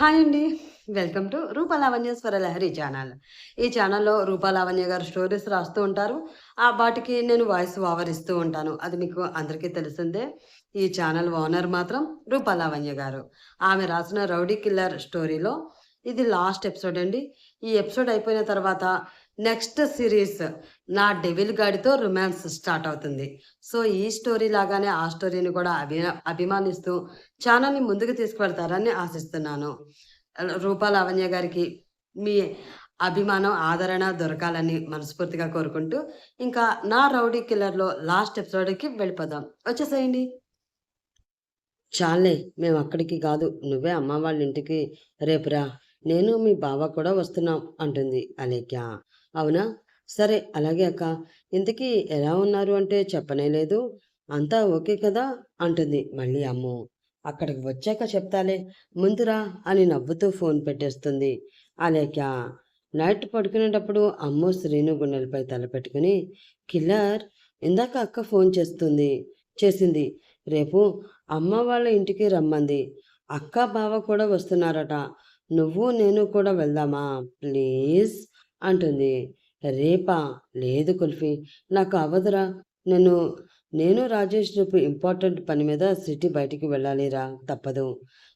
Hi అండి. Welcome to Rupalavanyeshwara Lahari channel. ఈ ఛానల్‌లో రూపలావణ్య గారు స్టోరీస్ రాస్తూ ఉంటారు. వాటికి నేను వాయిస్ ఓవర్ ఇస్తూ ఉంటాను. అది మీకు అందరికీ తెలిసిందే. ఈ ఛానల్ ఓనర్ మాత్రం రూపలావణ్య గారు. ఆమె రాసిన 'రౌడీ కిల్లర్' స్టోరీలో ఇది లాస్ట్ ఎపిసోడ్ అండి. ఈ ఎపిసోడ్ అయిపోయిన తర్వాత నెక్స్ట్ సీరీస్ నా డెవిల్ గాడితో రొమాన్స్ స్టార్ట్ అవుతుంది. సో, ఈ స్టోరీ లాగానే ఆ స్టోరీని కూడా అభిమానిస్తూ ఛానల్‌ని ముందుకు తీసుకువెళ్తారని ఆశిస్తున్నాను. రూపా లావణ్య గారికి మీ అభిమానం, ఆదరణ దొరకాలని మనస్ఫూర్తిగా కోరుకుంటూ, ఇంకా నా 'రౌడీ కిల్లర్‌లో' లాస్ట్ ఎపిసోడ్‌కి వెళ్ళిపోదాం. వచ్చేసేయండి. చాల్లే మేమక్కడికి కాదు. నువ్వే అమ్మ వాళ్ళ ఇంటికి రేపు రా. నేను మీ బావ కూడా వస్తున్నాం అంటుంది అలేఖ్య. అవునా? సరే అలాగే అక్క. ఇంతకీ ఎలా ఉన్నారు అంటే చెప్పనే లేదు. అంతా ఓకే కదా? అంటుంది మళ్ళీ అమ్ము. అక్కడికి వచ్చాక చెప్తాలే. ముందు రా అని నవ్వుతూ ఫోన్ పెట్టేస్తుంది అలేఖ్య. నైట్ పడుకునేటప్పుడు అమ్ము శ్రీను గుండెలపై తలపెట్టుకుని కిల్లర్ ఇందాక అక్క ఫోన్ చేసింది. రేపు అమ్మ వాళ్ళ ఇంటికి రమ్మంది. అక్క, బావ కూడా వస్తున్నారట. నువ్వు నేను కూడా వెళ్దామా ప్లీజ్ అంటుంది. రేపా? లేదు కుల్ఫీ. నాకు అవ్వదురా. నేను నేను రాజేష్ రేపు ఇంపార్టెంట్ పని మీద సిటీ బయటికి వెళ్ళాలిరా. తప్పదు.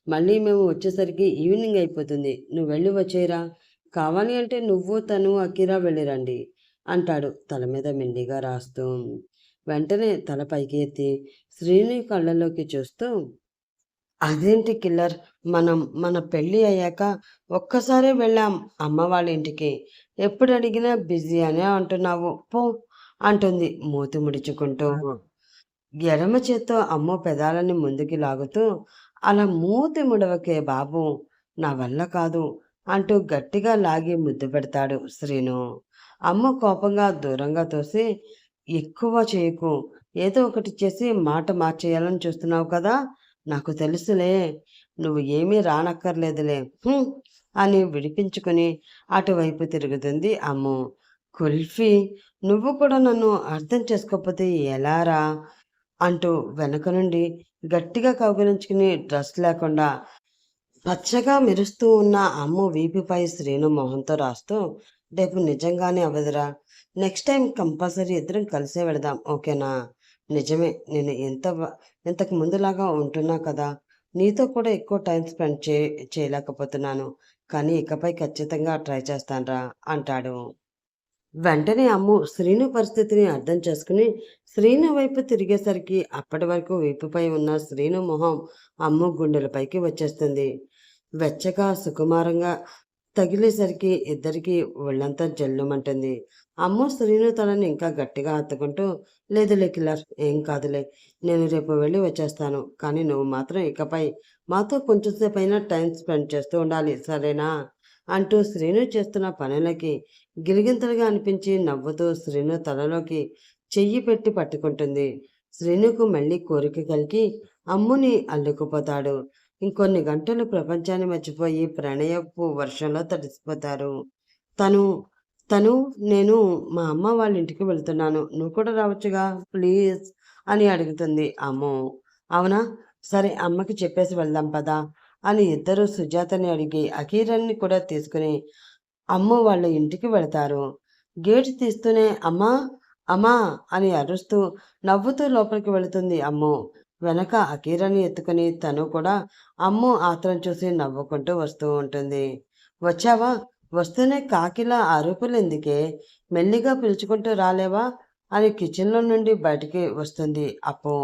మళ్ళీ మేము వచ్చేసరికి ఈవినింగ్ అయిపోతుంది. నువ్వు వెళ్ళి వచ్చేయరా. కావాలి అంటే నువ్వు, తను, అకీరా వెళ్ళిరండి అంటాడు తల మీద మెండిగా రాస్తూ. వెంటనే తల పైకి ఎత్తి శ్రీని కళ్ళలోకి చూస్తూ, అదేంటి కిల్లర్, మన పెళ్ళి అయ్యాక ఒక్కసారే వెళ్ళాం అమ్మ వాళ్ళ ఇంటికి. ఎప్పుడు అడిగినా బిజీ అనే అంటున్నావు పో అంటుంది మూతి ముడుచుకుంటూ. ఎడమ చేత్తో అమ్మ పెదాలని ముందుకి లాగుతూ, అలా మూతి ముడవకే బాబు, నా వల్ల కాదు అంటూ గట్టిగా లాగి ముద్దు పెడతాడు శ్రీను. అమ్మ కోపంగా దూరంగా తోసి, ఎక్కువ చేయకు. ఏదో ఒకటి చేసి మాట మార్చేయాలని చూస్తున్నావు కదా. నాకు తెలుసులే. నువ్వు ఏమీ రానక్కర్లేదులే అని విడిపించుకుని అటువైపు తిరుగుతుంది అమ్ము. కుల్ఫీ, నువ్వు కూడా నన్ను అర్థం చేసుకోకపోతే ఎలారా అంటూ వెనక నుండి గట్టిగా కౌగిలించుకుని డ్రెస్ లేకుండా పచ్చగా మెరుస్తూ ఉన్న అమ్ము వీపుపై శ్రీను మొహంతో రాస్తూ, రేపు నిజంగానే అవ్వదురా. నెక్స్ట్ టైం కంపల్సరీ ఇద్దరం కలిసే వెళదాం ఓకేనా. నిజమే, నేను ఇంతకు ముందులాగా ఉంటున్నా కదా. నీతో కూడా ఎక్కువ టైం స్పెండ్ చేయలేకపోతున్నాను. కానీ ఇకపై ఖచ్చితంగా ట్రై చేస్తానురా అంటాడు. వెంటనే అమ్ము శ్రీను పరిస్థితిని అర్థం చేసుకుని శ్రీను వైపు తిరిగేసరికి అప్పటి వరకు వీపుపై ఉన్న శ్రీను మొహం అమ్ము గుండెలపైకి వచ్చేస్తుంది. వెచ్చగా సుకుమారంగా తగిలేసరికి ఇద్దరికి ఒళ్ళంతా జల్లుమంటుంది. అమ్ము శ్రీను తలని ఇంకా గట్టిగా హత్తుకుంటూ, లేదులే కిల్లర్, ఏం కాదులే. నేను రేపు వెళ్ళి వచ్చేస్తాను. కానీ నువ్వు మాత్రం ఇకపై మాతో కొంచెంసేపైనా టైం స్పెండ్ చేస్తూ ఉండాలి సరేనా అంటూ శ్రీను చేస్తున్న పనులకి గిలిగింతలుగా అనిపించి నవ్వుతూ శ్రీను తలలోకి చెయ్యి పెట్టి పట్టుకుంటుంది. శ్రీనుకు మళ్ళీ కోరిక కలిగి అమ్ముని అల్లుకుపోతాడు. ఇంకొన్ని గంటలు ప్రపంచాన్ని మర్చిపోయి ప్రణయపు వర్షంలో తడిసిపోతారు. తను తను నేను మా అమ్మ వాళ్ళ ఇంటికి వెళ్తున్నాను. నువ్వు కూడా రావచ్చుగా ప్లీజ్ అని అడుగుతుంది అమ్ము. అవునా, సరే అమ్మకి చెప్పేసి వెళ్దాం పదా అని ఇద్దరు సుజాతని అడిగి అకీరాన్ని కూడా తీసుకుని అమ్ము వాళ్ళ ఇంటికి వెళతారు. గేటు తీస్తూనే అమ్మా అమ్మా అని అరుస్తూ నవ్వుతూ లోపలికి వెళుతుంది అమ్ము. వెనక అకీరాని ఎత్తుకుని తను కూడా అమ్ము ఆత్రం చూసి నవ్వుకుంటూ వస్తూ ఉంటుంది. వచ్చావా? వస్తూనే కాకిలా అరుపులెందుకే? మెల్లిగా పిలుచుకుంటూ రాలేవా అని కిచెన్లో నుండి బయటికి వస్తుంది అప్పు.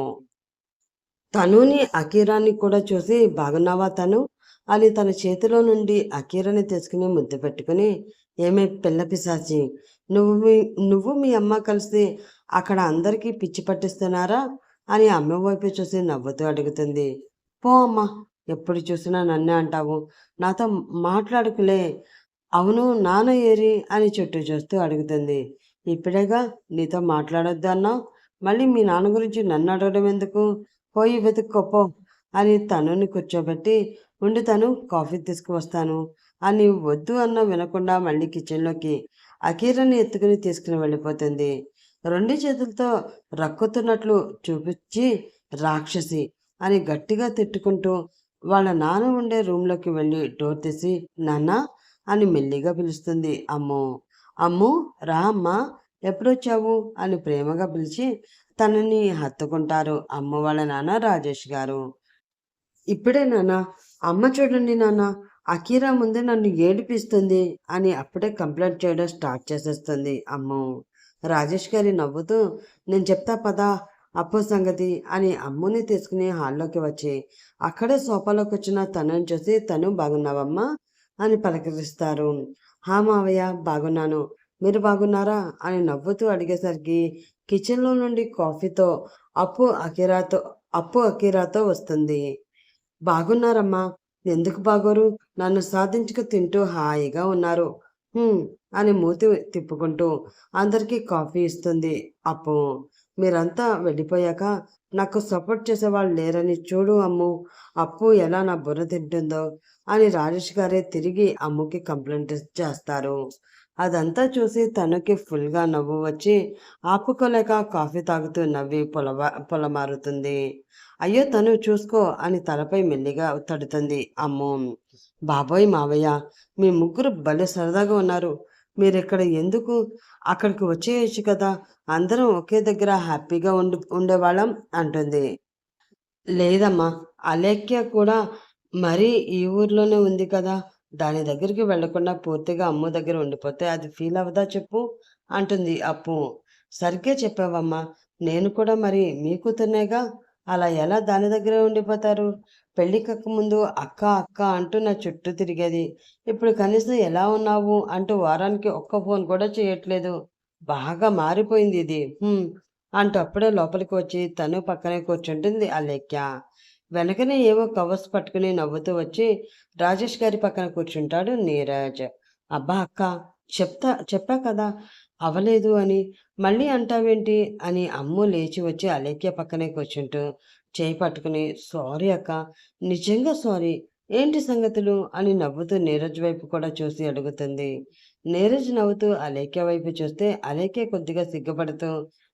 తనుని అకీరాని కూడా చూసి బాగున్నావా తను అని తన చేతిలో నుండి అకీరాని తీసుకుని ముద్దు పెట్టుకుని, ఏమే పిల్ల పిశాచి, నువ్వు మీ అమ్మ కలిసి అక్కడ అందరికీ పిచ్చి పట్టిస్తున్నారా అని అమ్మ వైపు చూసి నవ్వుతూ అడుగుతుంది. పో అమ్మ, ఎప్పుడు చూసినా నన్నే అంటావు. నాతో మాట్లాడుకులే. అవును, నాన్న ఏరి అని చుట్టూ చూస్తూ అడుగుతుంది. ఇప్పుడేగా నీతో మాట్లాడొద్దు అన్నావు. మళ్ళీ మీ నాన్న గురించి నన్ను అడగడం ఎందుకు? పోయి వెతుక్కోపో అని తనుని కూర్చోబెట్టి, ఉండి తను కాఫీ తీసుకువస్తాను అని వద్దు అన్న వినకుండా మళ్ళీ కిచెన్లోకి అకీరాని ఎత్తుకుని తీసుకుని వెళ్ళిపోతుంది. రెండు చేతులతో రక్కుతున్నట్లు చూపించి రాక్షసి అని గట్టిగా తిట్టుకుంటూ వాళ్ళ నాన్న ఉండే రూమ్లోకి వెళ్ళి డోర్ తీసి నాన్న అని మెల్లిగా పిలుస్తుంది. అమ్మో అమ్ము రా అమ్మా ఎప్పుడొచ్చావు అని ప్రేమగా పిలిచి తనని హత్తుకుంటారు అమ్మ వాళ్ళ నాన్న రాజేష్ గారు. ఇప్పుడే నాన్న అమ్మ చూడండి నాన్న అకీరా ముందే నన్ను ఏడిపిస్తుంది అని అప్పుడే కంప్లైంట్ చేయడం స్టార్ట్ చేసేస్తుంది. అమ్మో రాజేష్ గారి నవ్వుతూ నేను చెప్తా పదా అప్పు సంగతి అని అమ్ముని తీసుకుని హాల్లోకి వచ్చి అక్కడే సోఫాలోకి వచ్చిన తనని చూసి తను బాగున్నావమ్మా అని పలకరిస్తారు. హా మావయ్య బాగున్నాను, మీరు బాగున్నారా అని నవ్వుతూ అడిగేసరికి కిచెన్లో నుండి కాఫీతో అప్పు అకీరాతో అకీరాతో వస్తుంది. బాగున్నారమ్మా, ఎందుకు బాగోరు, నన్ను సాధించుకు తింటూ హాయిగా ఉన్నారు. "హుం" అని మూతి తిప్పుకుంటూ అందరికీ కాఫీ ఇస్తుంది. అప్పు మీరంతా వెళ్ళిపోయాక నాకు సపోర్ట్ చేసేవాళ్ళు లేరని చూడు అమ్ము, అప్పు ఎలా నా బుర్ర తింటుందో అని రాజేష్ గారే తిరిగి అమ్ముకి కంప్లైంట్ చేస్తారు. అదంతా చూసి తనకి ఫుల్గా నవ్వు వచ్చి ఆపుకోలేక కాఫీ తాగుతూ నవ్వి పొలమారుతుంది. అయ్యో తను చూసుకో అని తలపై మెల్లిగా తడుతుంది. అమ్మో బాబోయ్ మావయ్య, మీ ముగ్గురు భలే సరదాగా ఉన్నారు, మీరిక్కడ ఎందుకు, అక్కడికి వచ్చేయచ్చు కదా, అందరం ఒకే దగ్గర హ్యాపీగా ఉండేవాళ్ళం అంటుంది. లేదమ్మా, అలేఖ్య కూడా మరీ ఈ ఊర్లోనే ఉంది కదా, దాని దగ్గరికి వెళ్లకుండా పూర్తిగా అమ్మ దగ్గర ఉండిపోతే అది ఫీల్ అవ్వదా చెప్పు అంటుంది అప్పు. సరిగ్గా చెప్పావమ్మా, నేను కూడా మరి మీ కూతుర్నేగా, అలా ఎలా దాని దగ్గరే ఉండిపోతారు, పెళ్ళికక్క ముందు అక్క అక్క అంటూ నా చుట్టూ తిరిగేది, ఇప్పుడు కనీసం ఎలా ఉన్నావు అంటూ వారానికి ఒక్క ఫోన్ కూడా చేయట్లేదు, బాగా మారిపోయింది ఇది అంటూ అప్పుడే లోపలికి వచ్చి తను పక్కనే కూర్చుంటుంది అలేఖ్య. వెనకనే ఏవో కవర్స్ పట్టుకుని నవ్వుతూ వచ్చి రాజేష్ గారి పక్కన కూర్చుంటాడు నీరజ్. అబ్బా అక్క, చెప్పా కదా అవలేదు అని, మళ్ళీ అంటావేంటి అని అమ్ము లేచి వచ్చి అలేఖ్య పక్కనే కూర్చుంటూ చేయి పట్టుకుని సారీ అక్క, నిజంగా సారీ, ఏంటి సంగతులు అని నవ్వుతూ నీరజ్ వైపు కూడా చూసి అడుగుతుంది. నీరజ్ నవ్వుతూ అలేఖ్య వైపు చూస్తే అలేఖ్య కొద్దిగా సిగ్గుపడుతూ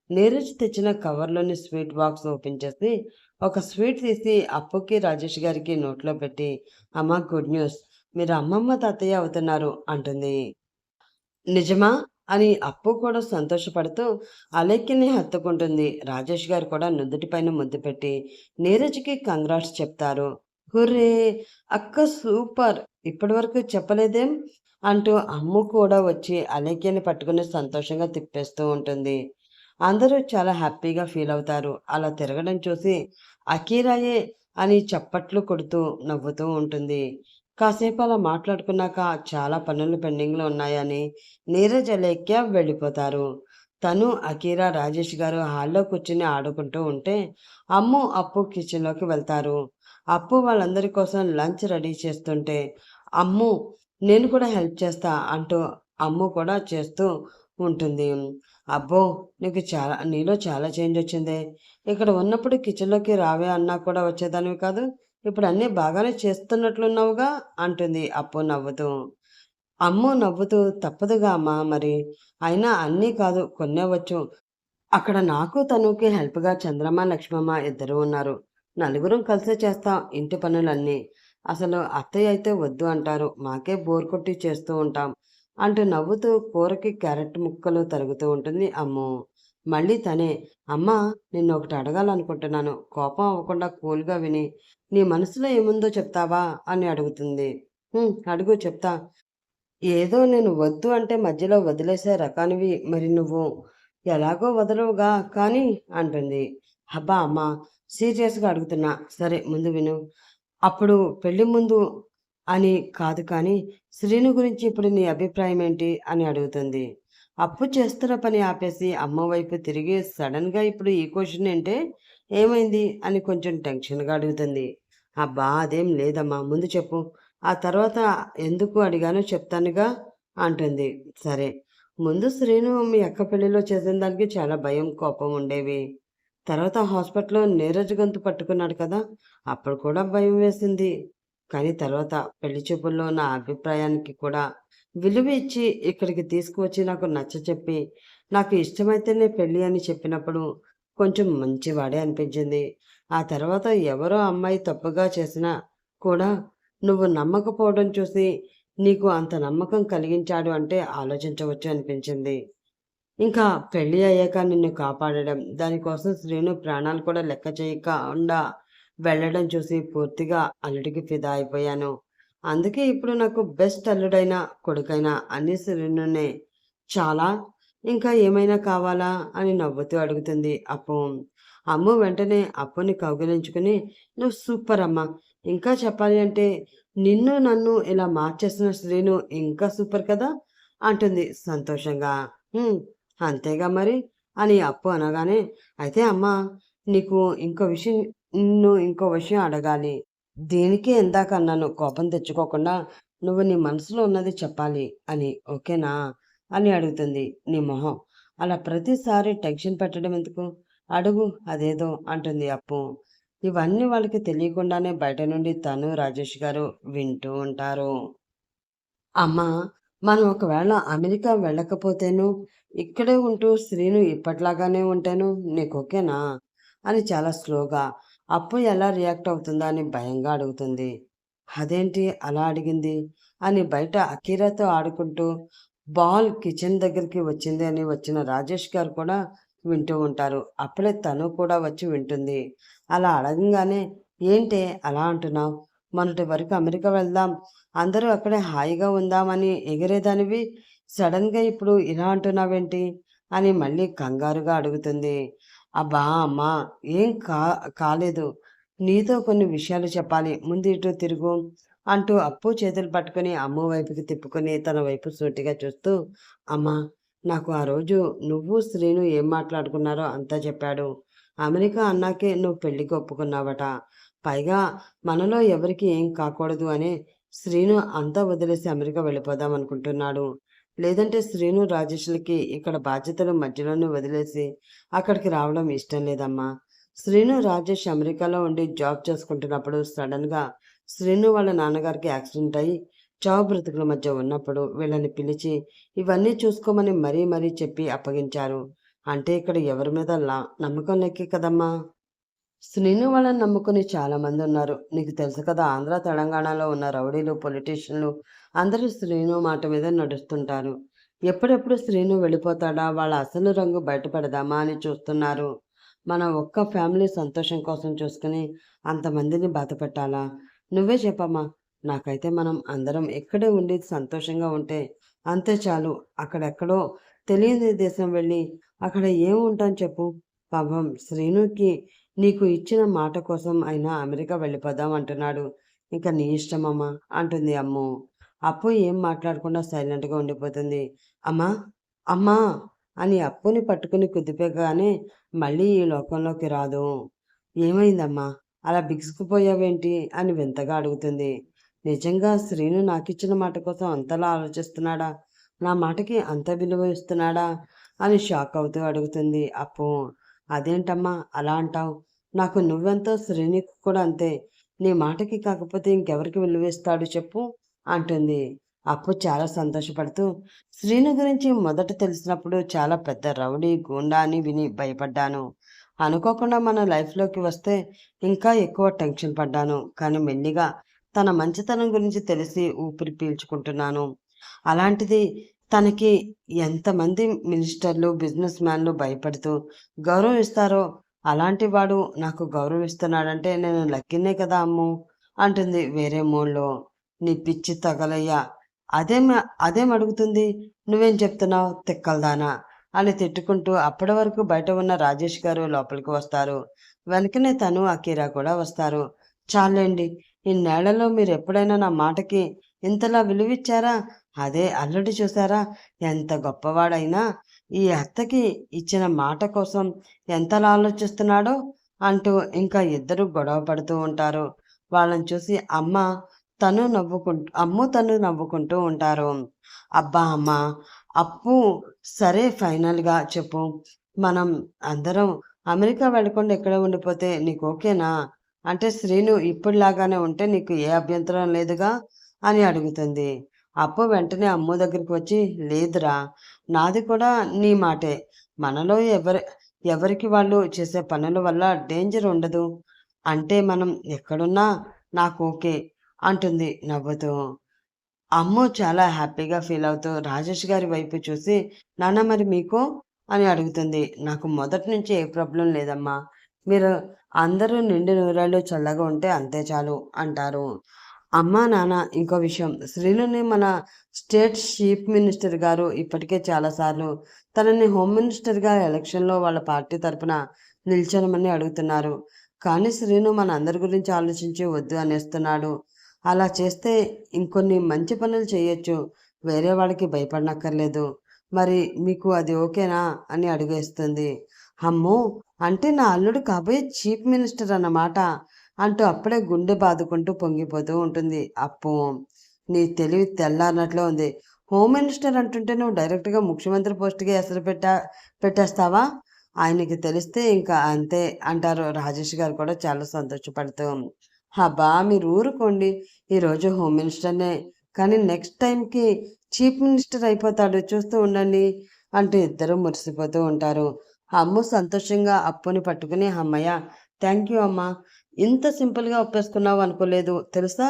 నీరజ్ తెచ్చిన కవర్లోని స్వీట్ బాక్స్ ఓపెన్ చేసి ఒక స్వీట్ తీసి అప్పుకి రాజేష్ గారికి నోట్లో పెట్టి అమ్మ గుడ్ న్యూస్, మీరు అమ్మమ్మ తాతయ్య అవుతున్నారు అంటుంది. నిజమా అని అప్పు కూడా సంతోషపడుతూ అలేఖ్యని హత్తుకుంటుంది. రాజేష్ గారు కూడా నుదుటిపైన ముద్దు పెట్టి నీరజ్కి కంగ్రాట్స్ చెప్తారు. హుర్రే అక్క సూపర్, ఇప్పటి వరకు చెప్పలేదేం అంటూ అమ్ము కూడా వచ్చి అలేఖ్యని పట్టుకుని సంతోషంగా తిప్పేస్తూ ఉంటుంది. అందరూ చాలా హ్యాపీగా ఫీల్ అవుతారు. అలా తిరగడం చూసి అకీరాయే అని చప్పట్లు కొడుతూ నవ్వుతూ ఉంటుంది. కాసేపు అలా మాట్లాడుకున్నాక చాలా పనులు పెండింగ్లో ఉన్నాయని నీరజ్ అలేఖ్య వెళ్ళిపోతారు. తను అకీరా రాజేష్ గారు హాల్లో కూర్చుని ఆడుకుంటూ ఉంటే అమ్ము అప్పు కిచెన్లోకి వెళ్తారు. అప్పు వాళ్ళందరి కోసం లంచ్ రెడీ చేస్తుంటే అమ్ము నేను కూడా హెల్ప్ చేస్తా అంటూ అమ్ము కూడా చేస్తూ ఉంటుంది. అబ్బో నీలో చాలా చేంజ్ వచ్చిందే, ఇక్కడ ఉన్నప్పుడు కిచెన్లోకి రావే అన్నా కూడా వచ్చేదానివి కాదు, ఇప్పుడు అన్నీ బాగానే చేస్తున్నట్లున్నావుగా అంటుంది అప్పు నవ్వుతూ. అమ్ము నవ్వుతూ తప్పదుగా అమ్మా మరి, అయినా అన్నీ కాదు కొన్నే వచ్చు, అక్కడ నాకు తనుకి హెల్ప్గా చంద్రమ్మ లక్ష్మమ్మ ఇద్దరు ఉన్నారు, నలుగురం కలిసే చేస్తాం ఇంటి పనులన్నీ, అసలు అత్తయ్య అయితే వద్దు అంటారు, మాకే బోర్ కొట్టి చేస్తూ ఉంటాం అంటూ నవ్వుతూ కూరకి క్యారెట్ ముక్కలు తరుగుతూ ఉంటుంది అమ్ము. మళ్ళీ తనే అమ్మ నిన్ను ఒకటి అడగాలనుకుంటున్నాను, కోపం అవ్వకుండా కూల్గా విని నీ మనసులో ఏముందో చెప్తావా అని అడుగుతుంది. అడుగు చెప్తా, ఏదో నేను వద్దు అంటే మధ్యలో వదిలేసే రకానివి మరి నువ్వు, ఎలాగో వదలవుగా కానీ అంటుంది. అబ్బా అమ్మ సీరియస్గా అడుగుతున్నా, సరే ముందు విను, అప్పుడు పెళ్లి ముందు అని కాదు కానీ శ్రీను గురించి ఇప్పుడు నీ అభిప్రాయం ఏంటి అని అడుగుతుంది. అప్పు చేస్తున్న పని ఆపేసి అమ్మ వైపు తిరిగి సడన్గా ఇప్పుడు ఈ క్వశ్చన్ ఏంటే, ఏమైంది అని కొంచెం టెన్షన్గా అడుగుతుంది. అబ్బా అదేం లేదమ్మా, ముందు చెప్పు, ఆ తర్వాత ఎందుకు అడిగానో చెప్తానుగా అంటుంది. సరే ముందు శ్రీను మీ అక్క పెళ్లిలో చేసిన దానికి చాలా భయం కోపం ఉండేవి, తర్వాత హాస్పిటల్లో నీరజ్ గొంతు పట్టుకున్నాడు కదా, అప్పుడు కూడా భయం వేసింది, కానీ తర్వాత పెళ్లి చూపుల్లో నా అభిప్రాయానికి కూడా విలువ ఇచ్చి ఇక్కడికి తీసుకువచ్చి నాకు నచ్చచెప్పి నాకు ఇష్టమైతేనే పెళ్ళి అని చెప్పినప్పుడు కొంచెం మంచివాడే అనిపించింది. ఆ తర్వాత ఎవరో అమ్మాయి తప్పుగా చేసినా కూడా నువ్వు నమ్మకపోవడం చూసి నీకు అంత నమ్మకం కలిగించాడు అంటే ఆలోచించవచ్చు అనిపించింది. ఇంకా పెళ్లి అయ్యాక నిన్ను కాపాడడం, దానికోసం శ్రీను ప్రాణాలు కూడా లెక్క చేయకుండా వెళ్ళడం చూసి పూర్తిగా అల్లుడికి ఫిదా అయిపోయాను. అందుకే ఇప్పుడు నాకు బెస్ట్ అల్లుడైన, కొడుకైనా అన్ని శ్రీనునే. చాలా ఇంకా ఏమైనా కావాలా అని నవ్వుతూ అడుగుతుంది అప్పు. అమ్ము వెంటనే అప్పుని కౌగిలించుకుని, నువ్వు సూపర్ అమ్మా. ఇంకా చెప్పాలి అంటే నిన్ను నన్ను ఇలా మార్చేసిన శ్రీను ఇంకా సూపర్ కదా అంటుంది సంతోషంగా. "హ్మ్, అంతేగా మరి" అని అప్పు అనగానే, అయితే అమ్మా, నీకు ఇంకో విషయం అడగాలి. దేనికి ఇందాక అన్నాను కోపం తెచ్చుకోకుండా నువ్వు నీ మనసులో ఉన్నది చెప్పాలి అని, ఓకేనా అని అడుగుతుంది. నీ మొహం అలా ప్రతిసారి టెన్షన్ పెట్టడం ఎందుకు, అడుగు అదేదో అంటుంది అప్పు. ఇవన్నీ వాళ్ళకి తెలియకుండానే బయట నుండి తను రాజేష్ గారు వింటూ ఉంటారు. అమ్మా, మనం ఒకవేళ అమెరికా వెళ్ళకపోతేను, ఇక్కడే ఉంటూ శ్రీను ఇప్పట్లాగానే ఉంటాను, నీకు ఓకేనా అని చాలా స్లోగా, అప్పు ఎలా రియాక్ట్ అవుతుందా అని భయంగా అడుగుతుంది. అదేంటి అలా అడిగింది అని బయట అకీరాతో ఆడుకుంటూ బాల్ కిచెన్ దగ్గరికి వచ్చింది అని వచ్చిన రాజేష్ గారు కూడా వింటూ ఉంటారు. అప్పుడే తను కూడా వచ్చి వింటుంది. అలా అడగంగానే, ఏంటే అలా అంటున్నావు, మొన్నటి వరకు అమెరికా వెళ్దాం, అందరూ అక్కడే హాయిగా ఉందామని ఎగిరేదానివి, సడన్గా ఇప్పుడు ఇలా అంటున్నావేంటి అని మళ్ళీ కంగారుగా అడుగుతుంది. అబ్బా అమ్మా, ఏం కాలేదు, నీతో కొన్ని విషయాలు చెప్పాలి, ముందు ఇటు తిరుగు అంటూ అప్పు చేతులు పట్టుకుని అమ్మ వైపుకి తిప్పుకొని తన వైపు సూటిగా చూస్తూ, అమ్మా, నాకు ఆ రోజు నువ్వు శ్రీను ఏం మాట్లాడుకున్నారో అంతా చెప్పాడు. అమెరికా అన్నాకే నువ్వు పెళ్లికి ఒప్పుకున్నావట. పైగా మనలో ఎవరికి ఏం కాకూడదు అని శ్రీను అంతా వదిలేసి అమెరికా వెళ్ళిపోదాం అనుకుంటున్నాడు. లేదంటే శ్రీను రాజేష్లకి ఇక్కడ బాధ్యతలు మధ్యలోనే వదిలేసి అక్కడికి రావడం ఇష్టం లేదమ్మా. శ్రీను రాజేష్ అమెరికాలో ఉండి జాబ్ చేసుకుంటున్నప్పుడు సడన్గా శ్రీను వాళ్ళ నాన్నగారికి యాక్సిడెంట్ అయ్యి చావు బ్రతుకుల మధ్య ఉన్నప్పుడు వీళ్ళని పిలిచి ఇవన్నీ చూసుకోమని మరీ మరీ చెప్పి అప్పగించారు. అంటే ఇక్కడ ఎవరి మీద నమ్మకం లెక్కే కదమ్మా. శ్రీను వాళ్ళని నమ్ముకుని చాలామంది ఉన్నారు. నీకు తెలుసు కదా, ఆంధ్ర తెలంగాణలో ఉన్న రౌడీలు, పొలిటీషియన్లు అందరూ శ్రీను మాట మీద నడుస్తుంటారు. ఎప్పుడెప్పుడు శ్రీను వెళ్ళిపోతాడా, వాళ్ళ అసలు రంగు బయటపడదామా అని చూస్తున్నారు. మన ఒక్క ఫ్యామిలీ సంతోషం కోసం చూసుకుని అంతమందిని బాధ పెట్టాలా? నువ్వే చెప్పమ్మా. నాకైతే మనం అందరం ఎక్కడే ఉండి సంతోషంగా ఉంటే అంతే చాలు. అక్కడెక్కడో తెలియని దేశం వెళ్ళి అక్కడ ఏం ఉంటాం చెప్పు. పాపం శ్రీనుకి నీకు ఇచ్చిన మాట కోసం అయినా అమెరికా వెళ్ళిపోదాం అంటున్నాడు. ఇంక నీ ఇష్టమమ్మా అంటుంది అమ్ము. అప్పు ఏం మాట్లాడకుండా సైలెంట్గా ఉండిపోతుంది. అమ్మా, అమ్మా అని అప్పుని పట్టుకుని కుదిపగానే మళ్ళీ ఈ లోకంలోకి రాదు. ఏమైందమ్మా, అలా బిగుసుకుపోయావేంటి అని వింతగా అడుగుతుంది. నిజంగా శ్రీను నాకిచ్చిన మాట కోసం అంతలా ఆలోచిస్తున్నాడా, నా మాటకి అంత విలువ ఇస్తున్నాడా అని షాక్ అవుతూ అడుగుతుంది అప్పు. అదేంటమ్మా అలా అంటావు, నాకు నువ్వెంతో శ్రీనికి కూడా అంతే. నీ మాటకి కాకపోతే ఇంకెవరికి విలువిస్తాడు చెప్పు అంటుంది. అప్పు చాలా సంతోషపడుతూ, శ్రీను గురించి మొదట తెలిసినప్పుడు చాలా పెద్ద రౌడీ గూండా అని విని భయపడ్డాను. అనుకోకుండా మన లైఫ్లోకి వస్తే ఇంకా ఎక్కువ టెన్షన్ పడ్డాను. కానీ మెల్లిగా తన మంచితనం గురించి తెలిసి ఊపిరి పీల్చుకుంటున్నాను. అలాంటిది తనకి ఎంతమంది మినిస్టర్లు, బిజినెస్ మ్యాన్లు భయపడుతూ గౌరవం ఇస్తారో అలాంటి వాడు నాకు గౌరవిస్తున్నాడంటే నేను లక్కీనే కదా అమ్ము అంటుంది వేరే మూడ్లో. నీ పిచ్చి తగలయ్యా, అదేం అడుగుతుంది, నువ్వేం చెప్తున్నావు తిక్కలదానా అని తిట్టుకుంటూ అప్పటి వరకు బయట ఉన్న రాజేష్ గారు లోపలికి వస్తారు. వెనకనే తను అకీరా కూడా వస్తారు. చాలండి, ఇన్నేళ్లలో మీరు ఎప్పుడైనా నా మాటకి ఇంతలా విలువిచ్చారా? అదే అల్లుడి చూసారా, ఎంత గొప్పవాడైనా ఈ అత్తకి ఇచ్చిన మాట కోసం ఎంతలా ఆలోచిస్తున్నాడో అంటూ ఇంకా ఇద్దరు గొడవ పడుతూ ఉంటారు. వాళ్ళని చూసి తను నవ్వుకుంటూ ఉంటారు. అబ్బా అమ్మ, అప్పు, సరే ఫైనల్గా చెప్పు, మనం అందరం అమెరికా వెళ్ళకుండా ఎక్కడ ఉండిపోతే నీకు ఓకేనా? అంటే శ్రీను ఇప్పుడులాగానే ఉంటే నీకు ఏ అభ్యంతరం లేదుగా అని అడుగుతుంది. అప్పు వెంటనే అమ్ము దగ్గరికి వచ్చి, లేదురా, నాది కూడా నీ మాటే. మనలో ఎవరికి వాళ్ళు చేసే పనుల వల్ల డేంజర్ ఉండదు. అంటే మనం ఎక్కడున్నా నాకు ఓకే అంటుంది నవ్వుతూ. అమ్ము చాలా హ్యాపీగా ఫీల్ అవుతూ రాజేష్ గారి వైపు చూసి, నాన్న మరి మీకు అని అడుగుతుంది. నాకు మొదటి నుంచి ఏ ప్రాబ్లం లేదమ్మా. మీరు అందరూ నిండు నూరేళ్ళు చల్లగా ఉంటే అంతే చాలు అంటారు. అమ్మా నాన్న ఇంకో విషయం, శ్రీనుని మన స్టేట్ చీఫ్ మినిస్టర్ గారు ఇప్పటికే చాలాసార్లు తనని హోమ్ మినిస్టర్గా ఎలక్షన్లో వాళ్ళ పార్టీ తరపున నిల్చోనమని అడుగుతున్నారు. కానీ శ్రీను మన అందరి గురించి ఆలోచించి వద్దు అనేస్తున్నాడు. అలా చేస్తే ఇంకొన్ని మంచి పనులు చేయొచ్చు. వేరే వాళ్ళకి భయపడనక్కర్లేదు. మరి మీకు అది ఓకేనా అని అడుగేస్తుంది. అమ్మో! అంటే నా అల్లుడు కాబోయే చీఫ్ మినిస్టర్ అన్నమాట అంటూ అప్పుడే గుండె బాదుకుంటూ పొంగిపోతూ ఉంటుంది అప్పు. నీ తెలివి తెల్లారినట్లే ఉంది. హోమ్ మినిస్టర్ అంటుంటే నువ్వు డైరెక్ట్గా ముఖ్యమంత్రి పోస్ట్కి ఎసరు పెట్టేస్తావా? ఆయనకి తెలిస్తే ఇంకా అంతే అంటారు రాజేష్ గారు కూడా చాలా సంతోషపడుతూ. అబ్బా మీరు ఊరుకోండి. ఈరోజు హోమ్ మినిస్టర్నే, కానీ నెక్స్ట్ టైంకి చీఫ్ మినిస్టర్ అయిపోతాడు చూస్తూ ఉండండి అంటూ ఇద్దరు మురిసిపోతూ ఉంటారు. అమ్ము సంతోషంగా అప్పుని పట్టుకుని అమ్మయ్య థ్యాంక్ యూ అమ్మా, ఇంత సింపుల్గా ఒప్పేసుకున్నావు అనుకోలేదు తెలుసా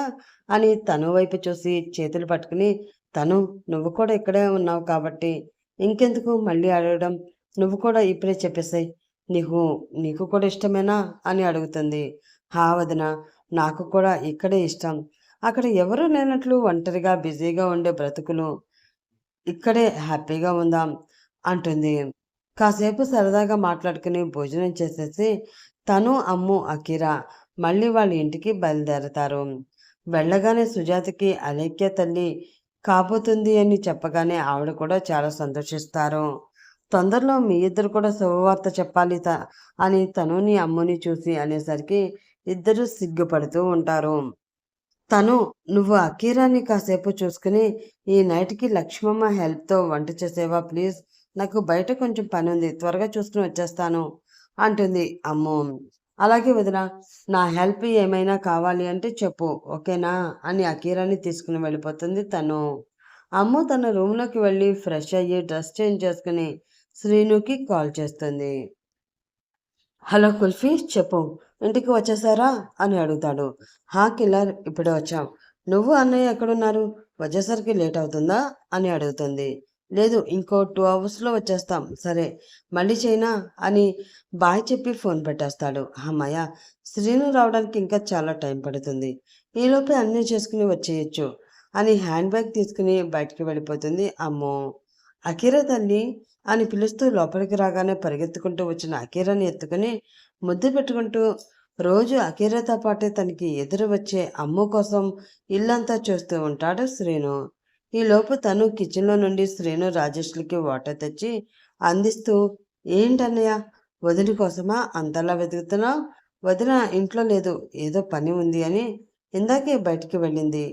అని తను వైపు చూసి చేతులు పట్టుకుని, తను నువ్వు కూడా ఇక్కడే ఉన్నావు కాబట్టి ఇంకెందుకు మళ్ళీ అడగడం, నువ్వు కూడా ఇప్పుడే చెప్పేసాయి, నీకు నీకు కూడా ఇష్టమేనా అని అడుగుతుంది. హా వదిన, నాకు కూడా ఇక్కడే ఇష్టం. అక్కడ ఎవరూ లేనట్లు ఒంటరిగా బిజీగా ఉండే బ్రతుకులు ఇక్కడే హ్యాపీగా ఉందాం అంటుంది. కాసేపు సరదాగా మాట్లాడుకుని భోజనం చేసేసి తను అమ్ము అకీరా మళ్ళీ వాళ్ళ ఇంటికి బయలుదేరతారు. వెళ్ళగానే సుజాతకి అలేఖ్య తల్లి కాబోతుంది అని చెప్పగానే ఆవిడ కూడా చాలా సంతోషిస్తారు. తొందరలో మీ ఇద్దరు కూడా శుభవార్త చెప్పాలి అని తనుని అమ్ముని చూసి అనేసరికి ఇద్దరు సిగ్గుపడుతూ ఉంటారు. తను నువ్వు అకీరాని కాసేపు చూసుకుని ఈ నైట్కి లక్ష్మమ్మ హెల్ప్తో వంట చేసేవా ప్లీజ్, నాకు బయట కొంచెం పని ఉంది, త్వరగా చూసుకుని వచ్చేస్తాను అంటుంది అమ్ము. అలాగే వదిన, నా హెల్ప్ ఏమైనా కావాలి అంటే చెప్పు ఓకేనా అని అకీరాని తీసుకుని వెళ్ళిపోతుంది తను. అమ్ము తన రూమ్లోకి వెళ్ళి ఫ్రెష్ అయ్యి డ్రెస్ చేంజ్ చేసుకుని శ్రీనుకి కాల్ చేస్తుంది. హలో కుల్ఫీ చెప్పు, ఇంటికి వచ్చేసారా అని అడుగుతాడు. హా కిల్లర్, ఇప్పుడే వచ్చాం. నువ్వు అన్నయ్య ఎక్కడున్నారు, వచ్చేసరికి లేట్ అవుతుందా అని అడుగుతుంది. లేదు, ఇంకో 2 అవర్స్లో వచ్చేస్తాం. సరే మళ్ళీ చైనా అని బాయ్ చెప్పి ఫోన్ పెట్టేస్తాడు. అమ్మయ్య, శ్రీను రావడానికి ఇంకా చాలా టైం పడుతుంది, ఈలోపే అన్నీ చేసుకుని వచ్చేయచ్చు అని హ్యాండ్ బ్యాగ్ తీసుకుని బయటికి వెళ్ళిపోతుంది అమ్మో. అకీరా తల్లి అని పిలుస్తూ లోపలికి రాగానే పరిగెత్తుకుంటూ వచ్చిన అకీరాని ఎత్తుకుని ముద్దు పెట్టుకుంటూ రోజు అకీరాతో పాటే తనకి ఎదురు వచ్చే అమ్ము కోసం ఇల్లంతా చూస్తూ ఉంటాడు శ్రీను. ఈలోపు తను కిచెన్లో నుండి శ్రీను రాజేష్లకి వాటర్ తెచ్చి అందిస్తూ, ఏంటన్నయ్య వదిన కోసమా అంతలా వెతుకుతున్నావు? వదిన ఇంట్లో లేదు, ఏదో పని ఉంది అని ఇందాకే బయటికి వెళ్ళింది,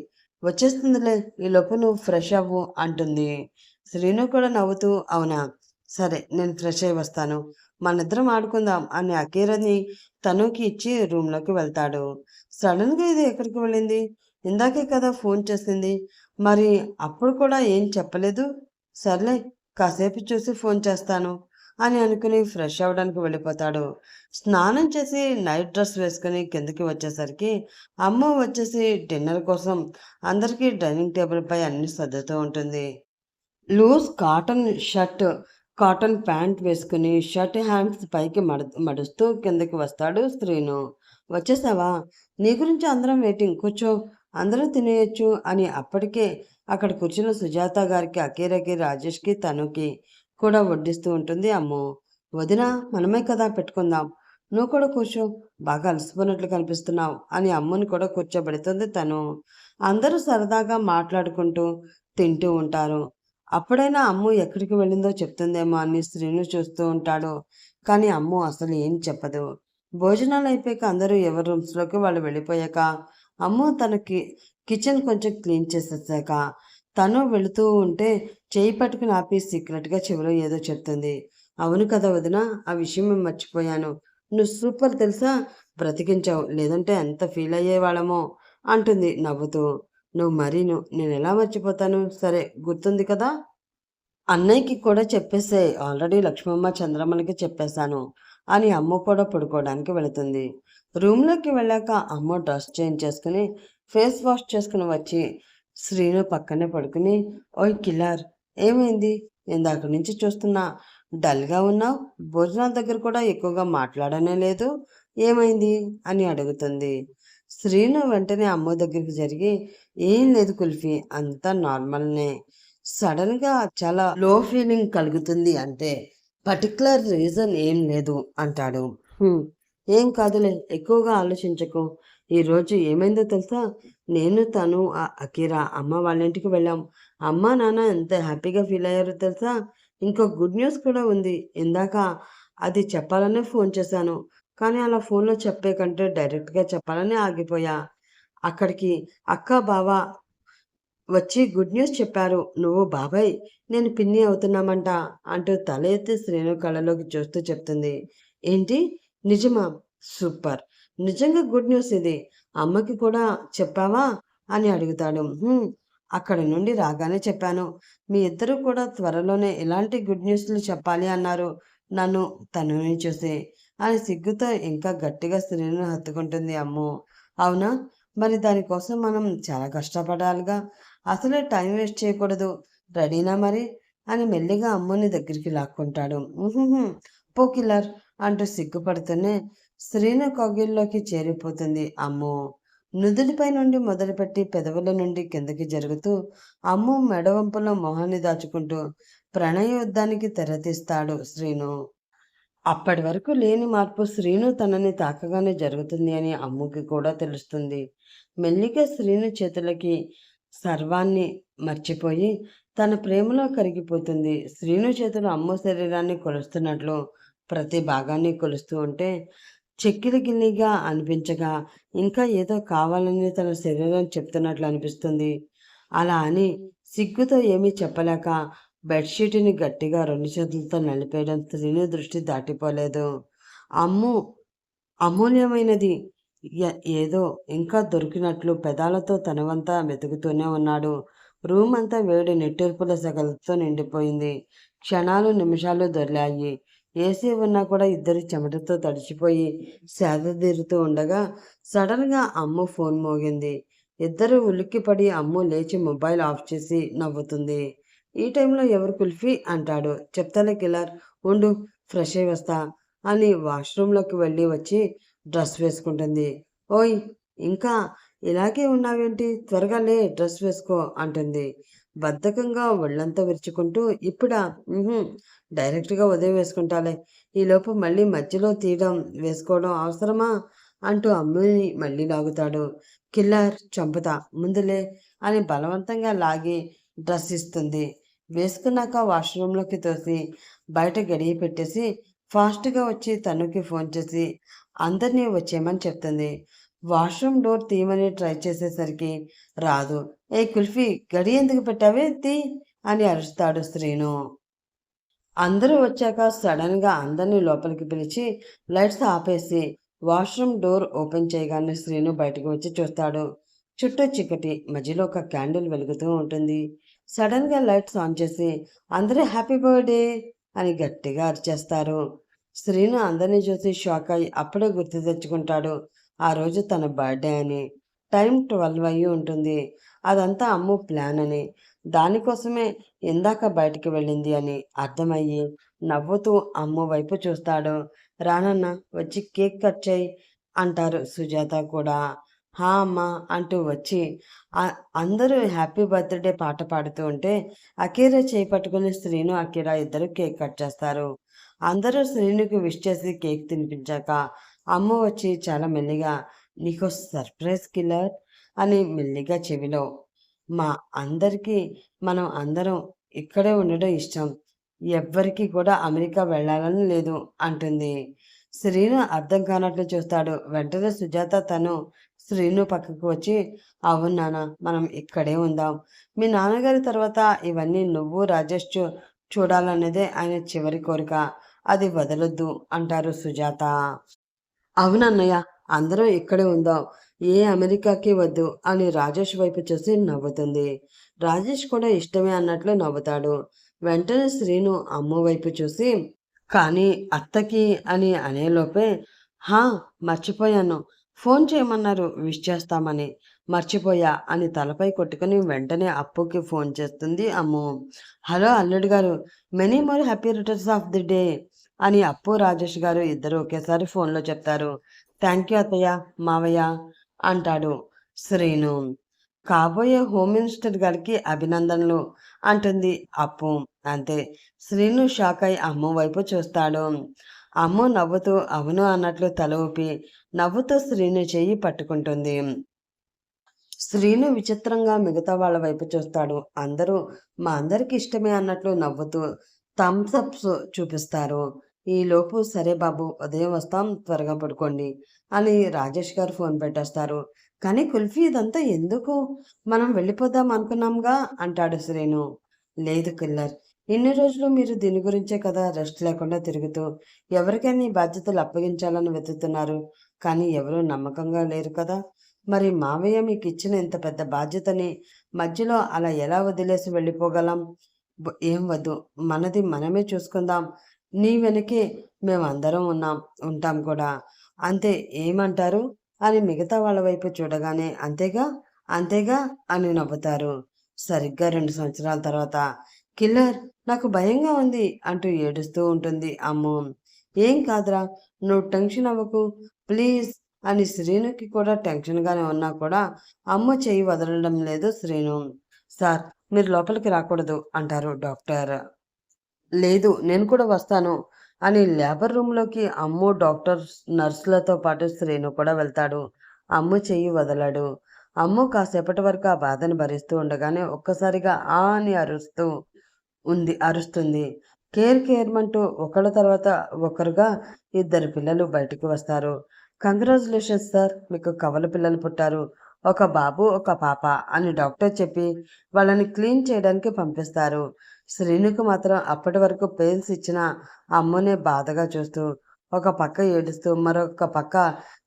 వచ్చేస్తుందిలే, ఈలోపు నువ్వు ఫ్రెష్ అవ్వు అంటుంది. శ్రీను కూడా నవ్వుతూ అవునా, సరే నేను ఫ్రెష్ అయి వస్తాను, మనిద్దరం ఆడుకుందాం అని అకీరని తనుకి ఇచ్చి రూమ్లోకి వెళ్తాడు. సడన్గా ఇది ఎక్కడికి వెళ్ళింది, ఇందాకే కదా ఫోన్ చేసింది, మరి అప్పుడు కూడా ఏం చెప్పలేదు, సర్లే కాసేపు చూసి ఫోన్ చేస్తాను అని అనుకుని ఫ్రెష్ అవ్వడానికి వెళ్ళిపోతాడు. స్నానం చేసి నైట్ డ్రెస్ వేసుకుని కిందకి వచ్చేసరికి అమ్మ వచ్చేసి డిన్నర్ కోసం అందరికీ డైనింగ్ టేబుల్పై అన్ని సర్దుతూ ఉంటుంది. Loose cotton shirt, cotton pant వేసుకుని షర్ట్ హ్యాండ్స్ పైకి మడుస్తూ కిందకి వస్తాడు శ్రీను. వచ్చేసావా, నీ గురించి అందరం వెయిటింగ్, కూర్చో, అందరం తినేయచ్చు అని అప్పటికే అక్కడ కూర్చున్న సుజాత గారికి అకీరకి రాజేష్కి తనుకి కూడా వడ్డిస్తూ ఉంటుంది అమ్ము. వదిన మనమే కదా పెట్టుకుందాం, నువ్వు కూడా కూర్చో, బాగా అలసిపోయినట్లు కనిపిస్తున్నావు అని అమ్ముని కూడా కూర్చోబెడుతుంది తను. అందరూ సరదాగా మాట్లాడుకుంటూ తింటూ ఉంటారు. అప్పుడైనా అమ్ము ఎక్కడికి వెళ్ళిందో చెప్తుందేమో అని శ్రీను చూస్తూ ఉంటాడు. కానీ అమ్ము అసలు ఏం చెప్పదు. భోజనాలు అయిపోయాక అందరూ ఎవరి రూమ్స్లోకి వాళ్ళు వెళ్ళిపోయాక అమ్ము తనకి కిచెన్ కొంచెం క్లీన్ చేసేసాక తను వెళుతూ ఉంటే చేయి పట్టుకుని ఆపి సీక్రెట్గా చెవిలో ఏదో చెప్తుంది. అవును కదా వదిన, ఆ విషయం మేము మర్చిపోయాను, నువ్వు సూపర్ తెలుసా, బ్రతికించావు, లేదంటే ఎంత ఫీల్ అయ్యేవాళ్ళమో అంటుంది నవ్వుతూ. నువ్వు మరీను, నేను ఎలా మర్చిపోతాను, సరే గుర్తుంది కదా. అన్నయ్యకి కూడా చెప్పేసే, ఆల్రెడీ లక్ష్మమ్మ చంద్రమ్మలకి చెప్పేశాను అని అమ్మ కూడా పడుకోవడానికి వెళుతుంది. రూమ్లోకి వెళ్ళాక అమ్మ డ్రెస్ చేంజ్ చేసుకుని ఫేస్ వాష్ చేసుకుని వచ్చి శ్రీను పక్కనే పడుకుని, ఓయ్ కిల్లర్, ఏమైంది? ఇందాక నుంచి చూస్తున్నా, డల్గా ఉన్నావు. భోజనాల దగ్గర కూడా ఎక్కువగా మాట్లాడనే లేదు, ఏమైంది అని అడుగుతుంది. శ్రీను వెంటనే అమ్మ దగ్గరికి జరిగి, ఏం లేదు కుల్ఫీ, అంతా నార్మల్నే. సడన్గా చాలా లో ఫీలింగ్ కలుగుతుంది అంతే, పర్టికులర్ రీజన్ ఏం లేదు అంటాడు. "హ్మ్, ఏం కాదులే, ఎక్కువగా ఆలోచించకు. ఈరోజు ఏమైందో తెలుసా? నేను, తను, అకిరా అమ్మ వాళ్ళ ఇంటికి వెళ్ళాం. అమ్మ నాన్న ఎంత హ్యాపీగా ఫీల్ అయ్యారో తెలుసా? ఇంకో గుడ్ న్యూస్ కూడా ఉంది. ఇందాక అది చెప్పాలనే ఫోన్ చేశాను, కానీ అలా ఫోన్లో చెప్పే కంటే డైరెక్ట్గా చెప్పాలని ఆగిపోయా. అక్కడికి అక్క బావ వచ్చి గుడ్ న్యూస్ చెప్పారు. నువ్వు బాబాయ్, నేను పిన్ని అవుతున్నామంట అంటూ తల ఎత్తి శ్రీను కళ్ళలోకి చూస్తూ చెప్తుంది. ఏంటి, నిజమా? సూపర్, నిజంగా గుడ్ న్యూస్ ఇది. అమ్మకి కూడా చెప్పావా అని అడుగుతాడు. అక్కడి నుండి రాగానే చెప్పాను. మీ ఇద్దరు కూడా త్వరలోనే ఇలాంటి గుడ్ న్యూస్లు చెప్పాలి అన్నారు నన్ను తనుని చూసి అని సిగ్గుతో ఇంకా గట్టిగా శ్రీను హత్తుకుంటుంది అమ్ము. అవునా, మరి దానికోసం మనం చాలా కష్టపడాలిగా. అసలే టైం వేస్ట్ చేయకూడదు. రెడీనా మరి అని మెల్లిగా అమ్ముని దగ్గరికి లాక్కుంటాడు. పో కిల్లర్ అంటూ సిగ్గుపడుతూనే శ్రీను కౌగిల్లోకి చేరిపోతుంది అమ్ము. నుదుటిపై నుండి మొదలుపెట్టి పెదవుల నుండి కిందకి జరుగుతూ అమ్ము మెడవంపులో మొహాన్ని దాచుకుంటూ ప్రణయ యుద్ధానికి తెరతీస్తాడు శ్రీను. అప్పటి వరకు లేని మార్పు శ్రీను తనని తాకగానే జరుగుతుంది అని అమ్ముకి కూడా తెలుస్తుంది. మెల్లిగా శ్రీను చేతులకి సర్వాన్ని మర్చిపోయి తన ప్రేమలో కరిగిపోతుంది. శ్రీను చేతులు అమ్ము శరీరాన్ని కొలుస్తున్నట్లు ప్రతి భాగాన్ని కొలుస్తూ ఉంటే చెక్కిలి గిల్లిగా అనిపించగా ఇంకా ఏదో కావాలని తన శరీరం చెప్తున్నట్లు అనిపిస్తుంది. అలా అని సిగ్గుతో ఏమీ చెప్పలేక బెడ్షీట్ని గట్టిగా రెండు చేతులతో నలిపేయడం శ్రీను దృష్టి దాటిపోలేదు. అమ్ము అమూల్యమైనది ఏదో ఇంకా దొరికినట్లు పెదాలతో తనవంతా వెతుకుతూనే ఉన్నాడు. రూమ్ అంతా వేడి నిట్టూర్పుల సెగలతో నిండిపోయింది. క్షణాలు నిమిషాలు దొర్లాయి. ఏసీ ఉన్నా కూడా ఇద్దరు చెమటతో తడిచిపోయి సేదతీరుతూ ఉండగా సడన్గా అమ్ము ఫోన్ మోగింది. ఇద్దరు ఉలిక్కిపడి అమ్ము లేచి మొబైల్ ఆఫ్ చేసి నవ్వుతుంది. ఈ టైంలో ఎవరు కుల్ఫీ అంటాడు. చెప్తాలే కిల్లర్, ఉండు, ఫ్రెష్ అయి వస్తా అని వాష్రూమ్లోకి వెళ్ళి వచ్చి డ్రెస్ వేసుకుంటుంది. ఓయ్, ఇంకా ఇలాగే ఉన్నావేంటి, త్వరగా లే, డ్రెస్ వేసుకో అంటుంది. బద్ధకంగా ఒళ్ళంతా విరుచుకుంటూ ఇప్పుడా, డైరెక్ట్గా ఉదయం వేసుకుంటాలే, ఈలోపు మళ్ళీ మధ్యలో తీయడం వేసుకోవడం అవసరమా అంటూ అమ్ముని మళ్ళీ లాగుతాడు. కిల్లర్, చంపుతా, ముందులే అని బలవంతంగా లాగి డ్రెస్ ఇస్తుంది. వేసుకున్నాక వాష్రూమ్లోకి తోసి బయట గడియ పెట్టేసి ఫాస్ట్గా వచ్చి తనుకి ఫోన్ చేసి అందరినీ వచ్చేయమని చెప్తుంది. వాష్రూమ్ డోర్ తీయమని ట్రై చేసేసరికి రాదు. ఏ కుల్ఫీ, గడి ఎందుకు పెట్టావే, తీ అని అరుస్తాడు శ్రీను. అందరూ వచ్చాక సడన్గా అందరినీ లోపలికి పిలిచి లైట్స్ ఆపేసి వాష్రూమ్ డోర్ ఓపెన్ చేయగానే శ్రీను బయటకు వచ్చి చూస్తాడు. చుట్టూ చీకటి, మధ్యలో ఒక క్యాండిల్ వెలుగుతూ ఉంటుంది. సడన్గా లైట్స్ ఆన్ చేసి అందరూ హ్యాపీ బర్త్డే అని గట్టిగా అరిచేస్తారు. శ్రీను అందరినీ చూసి షాక్ అయి అప్పుడే గుర్తు తెచ్చుకుంటాడు ఆ రోజు తన బర్త్డే అని. టైం 12 అయ్యి ఉంటుంది. అదంతా అమ్ము ప్లాన్ అని, దానికోసమే ఇందాక బయటికి వెళ్ళింది అని అర్థమయ్యి నవ్వుతూ అమ్ము వైపు చూస్తాడు. రానన్న, వచ్చి కేక్ కట్ చేయి అంటారు సుజాత కూడా. హా అమ్మా అంటూ వచ్చి అందరూ హ్యాపీ బర్త్డే పాట పాడుతూ ఉంటే అకీరా చేయి పట్టుకుని శ్రీను అకీరా ఇద్దరు కేక్ కట్ చేస్తారు. అందరూ శ్రీనుకి విష్ చేసి కేక్ తినిపించాక అమ్మ వచ్చి చాలా మెల్లిగా, నీకో సర్ప్రైజ్ కిల్లర్ అని మెల్లిగా చెవిలో, మా అందరికీ మనం అందరం ఇక్కడే ఉండడం ఇష్టం, ఎవ్వరికి కూడా అమెరికా వెళ్ళాలని లేదు అంటుంది. శ్రీను అర్థం కానట్లు చూస్తాడు. వెంటనే సుజాత తను శ్రీను పక్కకు వచ్చి, అవును నాన్న, మనం ఇక్కడే ఉందాం. మీ నాన్నగారి తర్వాత ఇవన్నీ నువ్వు రాజేష్ చూడాలనేదే ఆయన చివరి కోరిక, అది వదలొద్దు అంటారు సుజాత. అవునన్నయ్య, అందరం ఇక్కడే ఉందాం, ఏ అమెరికాకి వద్దు అని రాజేష్ వైపు చూసి నవ్వుతుంది. రాజేష్ కూడా ఇష్టమే అన్నట్లు నవ్వుతాడు. వెంటనే శ్రీను అమ్మ వైపు చూసి, కానీ అత్తకి అని అనేలోపే, హా! మర్చిపోయాను. ఫోన్ చేయమన్నారు విష్ చేస్తామని. మర్చిపోయా అని తలపై కొట్టుకొని వెంటనే అప్పుకి ఫోన్ చేస్తుంది అమ్ము. హలో అల్లుడు గారు, many more happy returns of the day అని అప్పు, రాజేష్ గారు ఇద్దరు ఒకేసారి ఫోన్లో చెప్తారు. థ్యాంక్ యూ అత్తయ్య, మావయ్య అంటాడు శ్రీను. కాబోయే హోమ్ మినిస్టర్ గారికి అభినందనలు అంటుంది అప్పు. అంతే. శ్రీను షాక్ అయి అమ్ము వైపు చూస్తాడు. అమ్ము నవ్వుతూ అవును అన్నట్లు తల ఊపి నవ్వుతూ శ్రీను చెయ్యి పట్టుకుంటుంది. శ్రీను విచిత్రంగా మిగతా వాళ్ళ వైపు చూస్తాడు. అందరూ మా అందరికి ఇష్టమే అన్నట్లు నవ్వుతూ థమ్సప్స్ చూపిస్తారు. ఈలోపు సరే బాబు ఉదయం వస్తాం త్వరగా పడుకోండి అని రాజేష్ గారు ఫోన్ పెట్టేస్తారు. కానీ కుల్ఫీ ఇదంతా ఎందుకు? మనం వెళ్ళిపోదాం అనుకున్నాంగా అంటాడు శ్రీను. లేదు కిల్లర్, ఇన్ని రోజులు మీరు దీని గురించే కదా రెస్ట్ లేకుండా తిరుగుతూ ఎవరికైనా ఈ బాధ్యతలు అప్పగించాలని వెతుకుతున్నారు. కానీ ఎవరూ నమ్మకంగా లేరు కదా. మరి మావయ్య మీకు ఇచ్చిన ఇంత పెద్ద బాధ్యతని మధ్యలో అలా ఎలా వదిలేసి వెళ్ళిపోగలం? ఏం వద్దు, మనది మనమే చూసుకుందాం. నీ వెనకే మేమందరం ఉంటాం కూడా. అంతే, ఏమంటారు అని మిగతా వాళ్ళ వైపు చూడగానే అంతేగా అంతేగా అని నవ్వుతారు. సరిగ్గా 2 సంవత్సరాల తర్వాత కిల్లర్, నాకు భయంగా ఉంది అంటూ ఏడుస్తూ ఉంటుంది అమ్ము. ఏం కాదురా, నువ్వు టెన్షన్ అవ్వకు ప్లీజ్ అని శ్రీనుకి కూడా టెన్షన్గానే ఉన్నా కూడా అమ్మ చెయ్యి వదలడం లేదు శ్రీను. సార్, మీరు లోపలికి రాకూడదు అంటారు డాక్టర్. లేదు, నేను కూడా వస్తాను అని లేబర్ రూమ్లోకి అమ్ము, డాక్టర్, నర్సులతో పాటు శ్రీను కూడా వెళ్తాడు. అమ్ము చెయ్యి వదలడు. అమ్ము కాసేపటి వరకు ఆ బాధని భరిస్తూ ఉండగానే ఒక్కసారిగా ఆ అని అరుస్తుంది. కేర్మంటూ ఒకళ్ళ తర్వాత ఒకరుగా 2 పిల్లలు బయటికి వస్తారు. కంగ్రాచులేషన్స్ సార్, మీకు కవల పిల్లలు పుట్టారు. ఒక బాబు ఒక పాప అని డాక్టర్ చెప్పి వాళ్ళని క్లీన్ చేయడానికి పంపిస్తారు. శ్రీనుకు మాత్రం అప్పటి వరకు పెయిన్స్ ఇచ్చిన అమ్మనే బాధగా చూస్తూ ఒక పక్క ఏడుస్తూ మరొక పక్క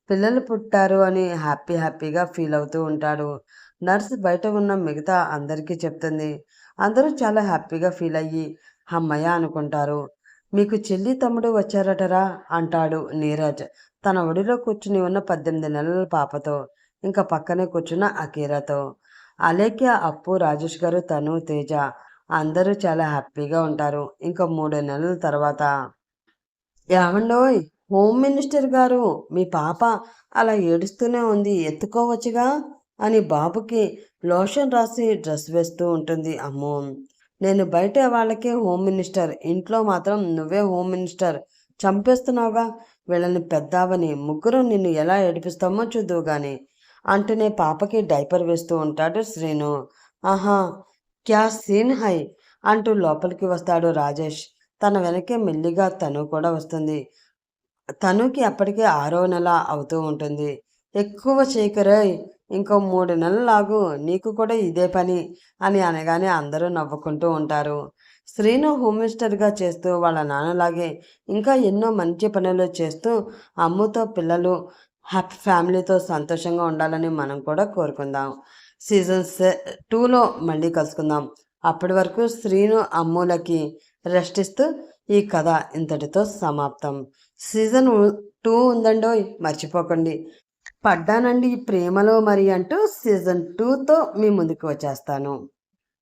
పిల్లలు పుట్టారు అని హ్యాపీగా ఫీల్ అవుతూ ఉంటాడు. నర్స్ బయట ఉన్న మిగతా అందరికీ చెప్తుంది. అందరూ చాలా హ్యాపీగా ఫీల్ అయ్యి హమ్మయ్య అనుకుంటారు. మీకు చెల్లి తమ్ముడు వచ్చారటరా అంటాడు నీరజ్ తన ఒడిలో కూర్చుని ఉన్న 18 నెలల పాపతో, ఇంకా పక్కనే కూర్చున్న అకీరాతో. అలేఖ్య, అప్పు, రాజేష్ గారు, తను, తేజ అందరూ చాలా హ్యాపీగా ఉంటారు. ఇంకా 3 నెలల తర్వాత, ఏమండోయ్ హోమ్ మినిస్టర్ గారు, మీ పాప అలా ఏడుస్తూనే ఉంది, ఎత్తుకోవచ్చుగా అని బాబుకి లోషన్ రాసి డ్రెస్ వేస్తూ ఉంటుంది అమ్మో. నేను బయట వాళ్ళకే హోమ్ మినిస్టర్, ఇంట్లో మాత్రం నువ్వే హోమ్ మినిస్టర్, చంపేస్తున్నావుగా వీళ్ళని పెద్దావని, ముగ్గురు నిన్ను ఎలా ఏడిపిస్తామో చూద్దువు గాని అంటూనే పాపకి డైపర్ వేస్తూ ఉంటాడు శ్రీను. ఆహా, క్యా సీన్ హై అంటూ లోపలికి వస్తాడు రాజేష్. తన వెనకే మెల్లిగా తను కూడా వస్తుంది. తనుకి అప్పటికే 6వ నెల అవుతూ ఉంటుంది. ఎక్కువ చేయకరోయ్, ఇంకో 3 నెలలాగు, నీకు కూడా ఇదే పని అని అనగానే అందరూ నవ్వుకుంటూ ఉంటారు. శ్రీను హోమ్ మినిస్టర్గా చేస్తూ వాళ్ళ నాన్నలాగే ఇంకా ఎన్నో మంచి పనులు చేస్తూ అమ్ముతో పిల్లలు హ్యాపీ ఫ్యామిలీతో సంతోషంగా ఉండాలని మనం కూడా కోరుకుందాం. సీజన్ 2లో మళ్ళీ కలుసుకుందాం. అప్పటి వరకు శ్రీను అమ్ములకి రెస్ట్ ఇస్తూ ఈ కథ ఇంతటితో సమాప్తం. సీజన్ 2 ఉందండోయ్, మర్చిపోకండి. పడ్డానండి ఈ ప్రేమలో మరి అంటూ సీజన్ 2తో మీ ముందుకు వచ్చేస్తాను.